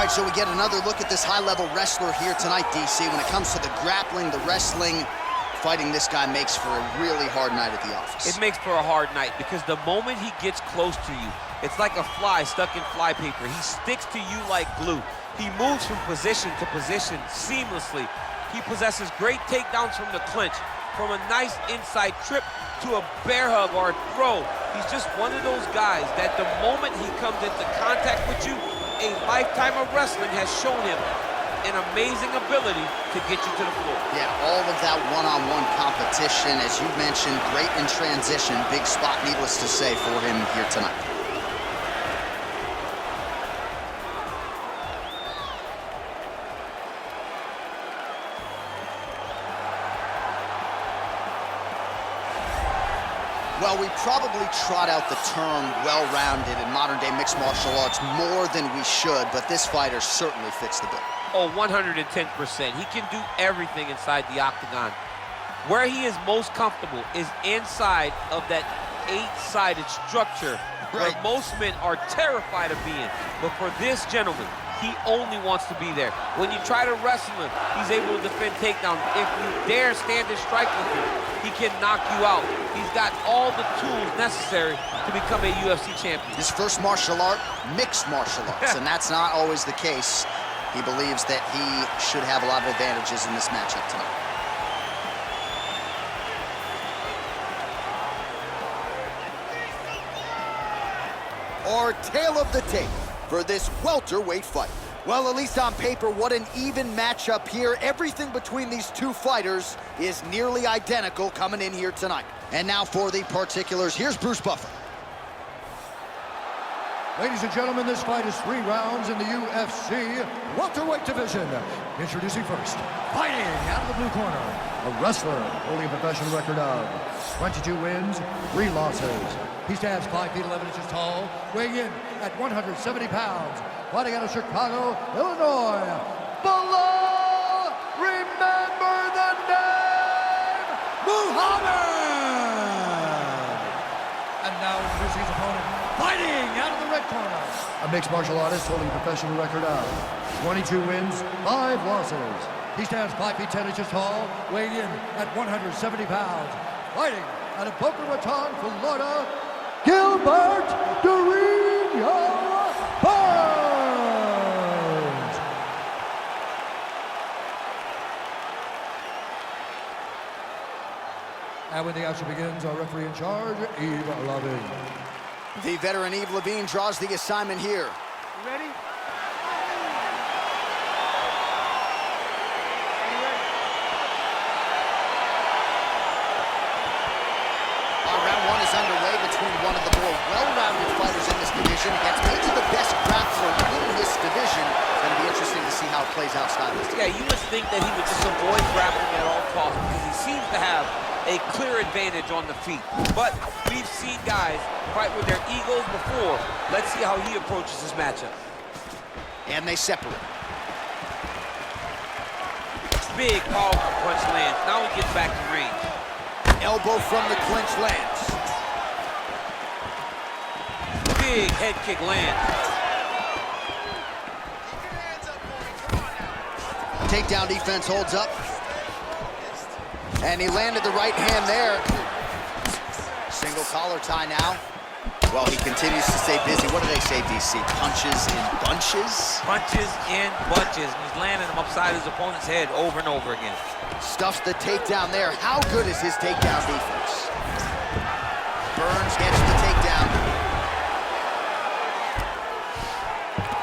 right, so we get another look at this high-level wrestler here tonight, DC. When it comes to the grappling, the wrestling, fighting this guy makes for a really hard night at the office. It makes for a hard night because the moment he gets close to you, it's like a fly stuck in flypaper. He sticks to you like glue. He moves from position to position seamlessly. He possesses great takedowns from the clinch, from a nice inside trip to a bear hug or a throw. He's just one of those guys that the moment he comes into contact with you, a lifetime of wrestling has shown him an amazing ability to get you to the floor. Yeah, all of that one-on-one competition, as you mentioned, great in transition. Big spot, needless to say, for him here tonight. Well, we probably trot out the term well-rounded in modern-day mixed martial arts more than we should, but this fighter certainly fits the bill. Oh, 110%. He can do everything inside the octagon. Where he is most comfortable is inside of that 8-sided structure where most men are terrified of being. But for this gentleman, he only wants to be there. When you try to wrestle him, he's able to defend takedowns. If you dare stand and strike with him, he can knock you out. He's got all the tools necessary to become a UFC champion. His first martial art, mixed martial arts, and that's not always the case. He believes that he should have a lot of advantages in this matchup tonight. Our tale of the tape for this welterweight fight. Well, at least on paper, what an even matchup here. Everything between these two fighters is nearly identical coming in here tonight. And now for the particulars, here's Bruce Buffer. Ladies and gentlemen, this fight is 3 rounds in the UFC welterweight division. Introducing first, fighting out of the blue corner, a wrestler holding a professional record of 22 wins, 3 losses. He stands 5 feet 11 inches tall, weighing in at 170 pounds. Fighting out of Chicago, Illinois, Belal, remember the name, Muhammad! And now introducing his opponent, fighting out of the red corner, a mixed martial artist holding a professional record of 22 wins, 5 losses. He stands 5 feet 10 inches tall, weighing in at 170 pounds. Fighting out of Boca Raton, Florida, Gilbert Berns. And when the action begins, our referee in charge, Yves Lavigne. The veteran Yves Lavigne draws the assignment here. You ready? Round 1 is underway between one of the more well-rounded fighters in this division against maybe the best grappler in this division. It's going to be interesting to see how it plays out stylistically. Yeah, you would think that he would just avoid grappling at all costs because he seems to have a clear advantage on the feet. But we've seen guys fight with their egos before. Let's see how he approaches this matchup. And they separate. Big, powerful punch lands. Now he gets back to range. Elbow from the clinch lands. Big head kick lands. Takedown defense holds up. And he landed the right hand there. Single collar tie now. Well, he continues to stay busy. What do they say, DC? Punches in bunches? Punches in bunches. He's landing them upside his opponent's head over and over again. Stuffs the takedown there. How good is his takedown defense? Berns gets the takedown.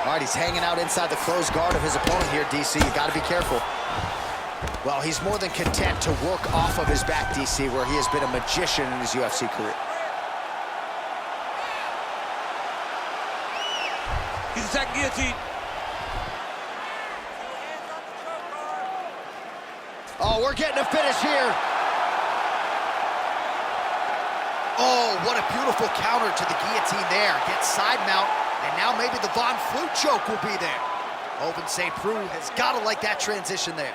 All right, he's hanging out inside the closed guard of his opponent here, DC. You got to be careful. Well, he's more than content to work off of his back, DC, where he has been a magician in his UFC career. He's attacking guillotine. Oh, we're getting a finish here. Oh, what a beautiful counter to the guillotine there. Gets side mount, and now maybe the Von Flute choke will be there. Open St. Preux has got to like that transition there.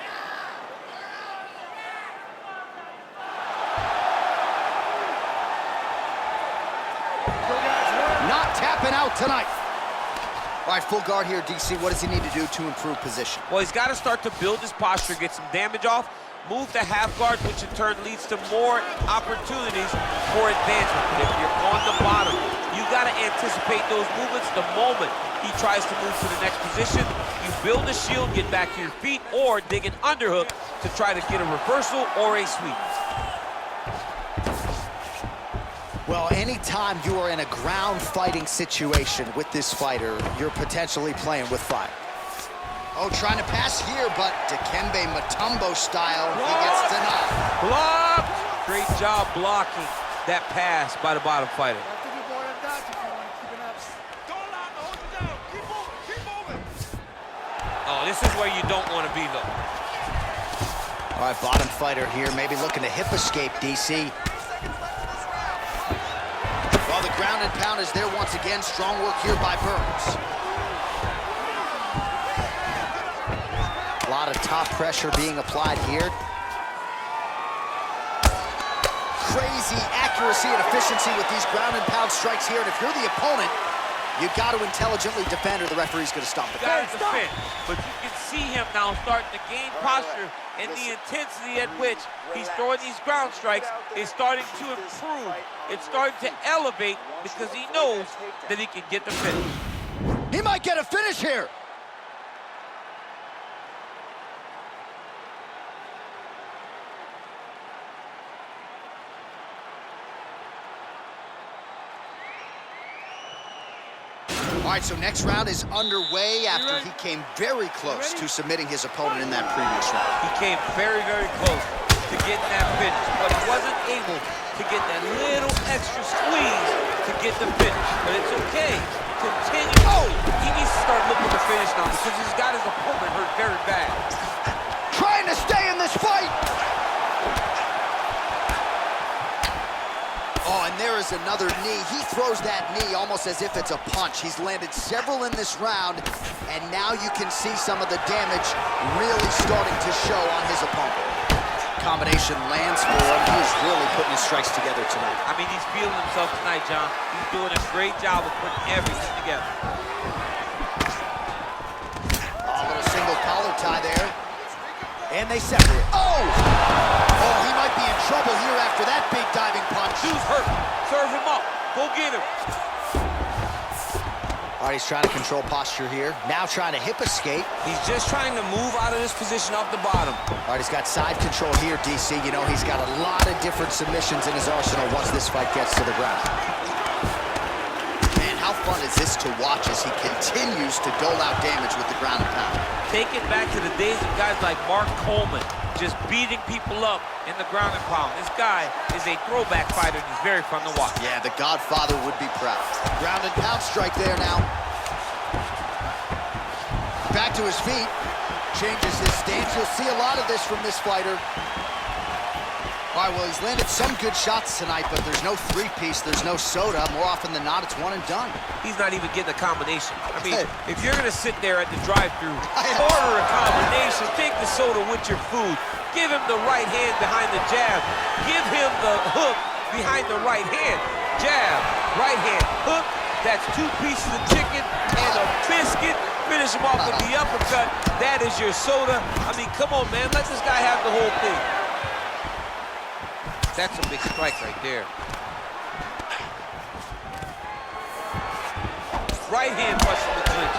Not tapping out tonight. All right, full guard here, DC. What does he need to do to improve position? Well, he's got to start to build his posture, get some damage off, move to half guard, which in turn leads to more opportunities for advancement. But if you're on the bottom, you got to anticipate those movements the moment he tries to move to the next position. You build a shield, get back to your feet, or dig an underhook to try to get a reversal or a sweep. Well, anytime you are in a ground fighting situation with this fighter, you're potentially playing with fire. Oh, trying to pass here, but Dikembe Mutombo style, he gets denied. Blocked! Great job blocking that pass by the bottom fighter. Oh, this is where you don't want to be, though. All right, bottom fighter here, maybe looking to hip escape, DC. Well, the ground and pound is there once again. Strong work here by Berns. A lot of top pressure being applied here. Crazy accuracy and efficiency with these ground and pound strikes here. And if you're the opponent, you've got to intelligently defend or the referee's going to stop the fight. Defend. But you can see him now starting to gain posture, and the intensity at which he's throwing these ground strikes is starting to improve. It's starting to elevate because he knows that he can get the finish. He might get a finish here. All right, so next round is underway after he came very close to submitting his opponent in that previous round. He came very, very close to getting that finish, but he wasn't able to get that little extra squeeze to get the finish. But it's okay. Continue. Oh! He needs to start looking to finish now because he's got his opponent hurt very bad. Trying to stay in this fight. Oh, and there is another knee. He throws that knee almost as if it's a punch. He's landed several in this round, and now you can see some of the damage really starting to show on his opponent. Combination lands for him. He's really putting his strikes together tonight. I mean, he's feeling himself tonight, John. He's doing a great job of putting everything together. Oh, a little single collar tie there. And they separate. Oh! Oh, he might be in trouble here after that big diving punch. Dude's hurt. Serve him up. Go get him. All right, he's trying to control posture here. Now trying to hip escape. He's just trying to move out of this position off the bottom. All right, he's got side control here, DC. You know, he's got a lot of different submissions in his arsenal once this fight gets to the ground. Man, how fun is this to watch as he continues to dole out damage with the ground and pound? Take it back to the days of guys like Mark Coleman, just beating people up in the ground and pound. This guy is a throwback fighter, and he's very fun to watch. Yeah, the Godfather would be proud. Ground and pound strike there now. Back to his feet. Changes his stance. You'll see a lot of this from this fighter. All right, well, he's landed some good shots tonight, but there's no three-piece, there's no soda. More often than not, it's one and done. He's not even getting a combination. I mean, if you're going to sit there at the drive-thru, order a combination, take the soda with your food, give him the right hand behind the jab, give him the hook behind the right hand, jab, right hand, hook. That's 2 pieces of chicken and a biscuit. Finish him off with the uppercut. That is your soda. I mean, come on, man. Let this guy have the whole thing. That's a big strike right there. Right hand punch from the clinch.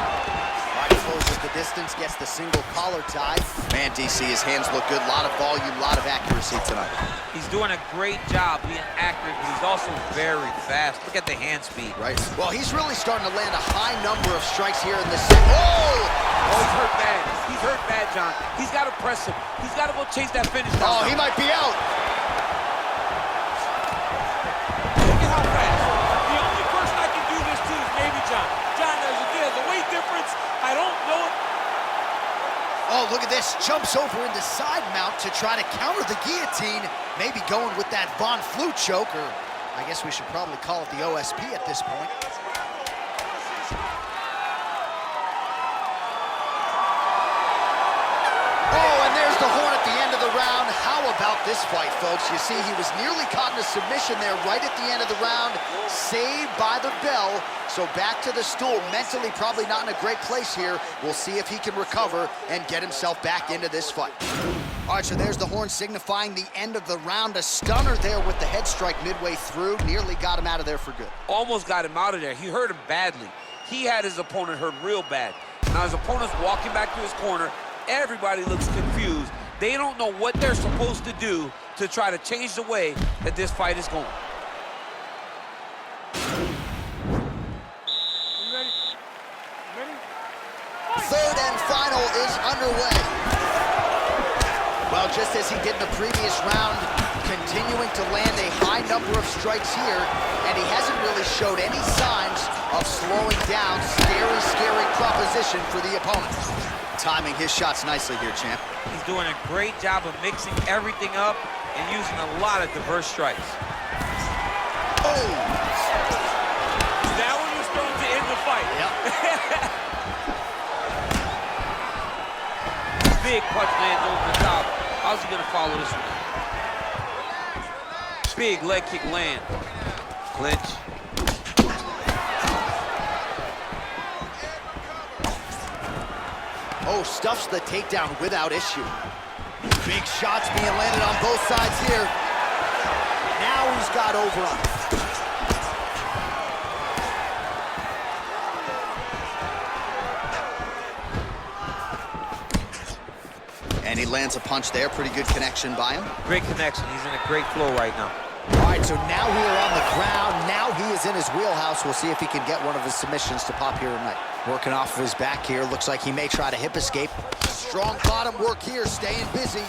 Right, closes the distance, gets the single collar tie. Man, DC, his hands look good. A lot of volume, a lot of accuracy tonight. He's doing a great job being accurate, but he's also very fast. Look at the hand speed. Right. Well, he's really starting to land a high number of strikes here in the second. Oh, he's hurt bad. He's hurt bad, John. He's got to press him. He's got to go chase that finish down. Oh, he might be out. Look at how fast. The only person I can do this to is maybe John. John, there's a weight difference. I don't know it. Oh, look at this. Jumps over into side mount to try to counter the guillotine. Maybe going with that Von Flue choke, or I guess we should probably call it the OSP at this point. Oh, and there's the horn at the end of the round. How about this fight, folks. You see, he was nearly caught in a submission there right at the end of the round, saved by the bell. So back to the stool, mentally probably not in a great place here. We'll see if he can recover and get himself back into this fight. All right, so there's the horn signifying the end of the round. A stunner there with the head strike midway through. Nearly got him out of there for good. Almost got him out of there. He hurt him badly. He had his opponent hurt real bad. Now his opponent's walking back to his corner. Everybody looks confused. They don't know what they're supposed to do to try to change the way that this fight is going. Third and final is underway. Well, just as he did in the previous round, continuing to land a high number of strikes here, and he hasn't really showed any signs of slowing down. Scary, scary proposition for the opponent. Timing his shots nicely here, champ. He's doing a great job of mixing everything up and using a lot of diverse strikes. Oh! That one was thrown to end the fight. Yep. Big punch lands over the top. How's he gonna follow this one? Big leg kick land. Clinch. Oh, stuffs the takedown without issue. Big shots being landed on both sides here. Now he's got over on it. And he lands a punch there. Pretty good connection by him. Great connection. He's in a great flow right now. All right, so now we are on the ground. Now he is in his wheelhouse. We'll see if he can get one of his submissions to pop here tonight. Working off of his back here. Looks like he may try to hip escape. Strong bottom work here, staying busy.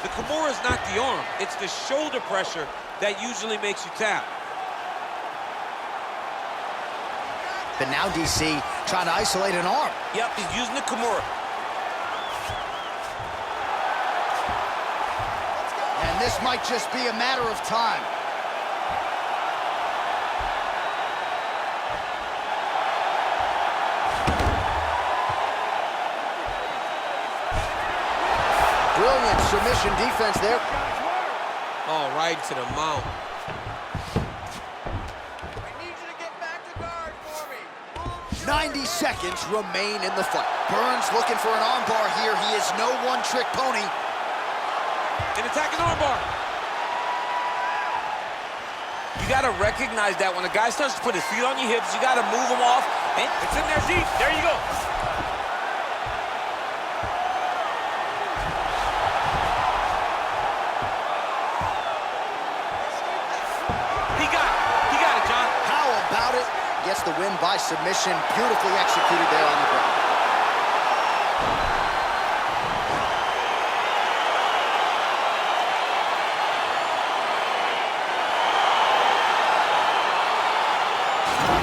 The Kimura is not the arm. It's the shoulder pressure that usually makes you tap. But now DC trying to isolate an arm. Yep, he's using the Kimura. And this might just be a matter of time. Brilliant submission defense there. Oh, right to the mount. 90 seconds remain in the fight. Berns looking for an armbar here. He is no one-trick pony. An attacking armbar. You got to recognize that when a guy starts to put his feet on your hips, you got to move him off. And it's in there deep. There you go. He got it, John. How about it? Gets the win by submission. Beautifully executed there on the ground.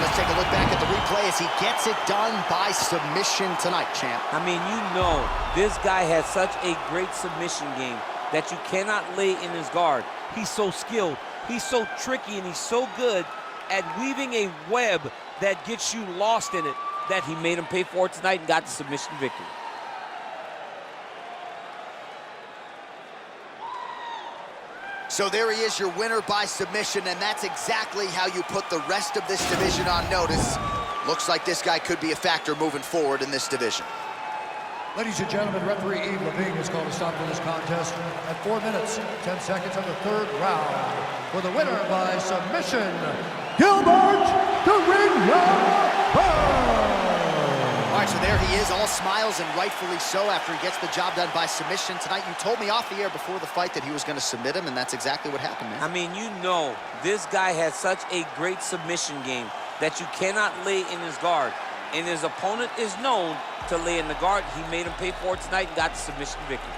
Let's take a look back at the replay as he gets it done by submission tonight, champ. I mean, you know, this guy has such a great submission game that you cannot lay in his guard. He's so skilled, he's so tricky, and he's so good at weaving a web that gets you lost in it that he made him pay for it tonight and got the submission victory. So there he is, your winner by submission, and that's exactly how you put the rest of this division on notice. Looks like this guy could be a factor moving forward in this division. Ladies and gentlemen, referee Yves Levine has called a stop to this contest at 4 minutes, 10 seconds of the third round. For the winner by submission, Gilbert Berns. All right, so there he is, all smiles and rightfully so after he gets the job done by submission tonight. You told me off the air before the fight that he was going to submit him, and that's exactly what happened, man. I mean, you know, this guy has such a great submission game that you cannot lay in his guard. And his opponent is known to lay in the guard. He made him pay for it tonight and got the submission victory.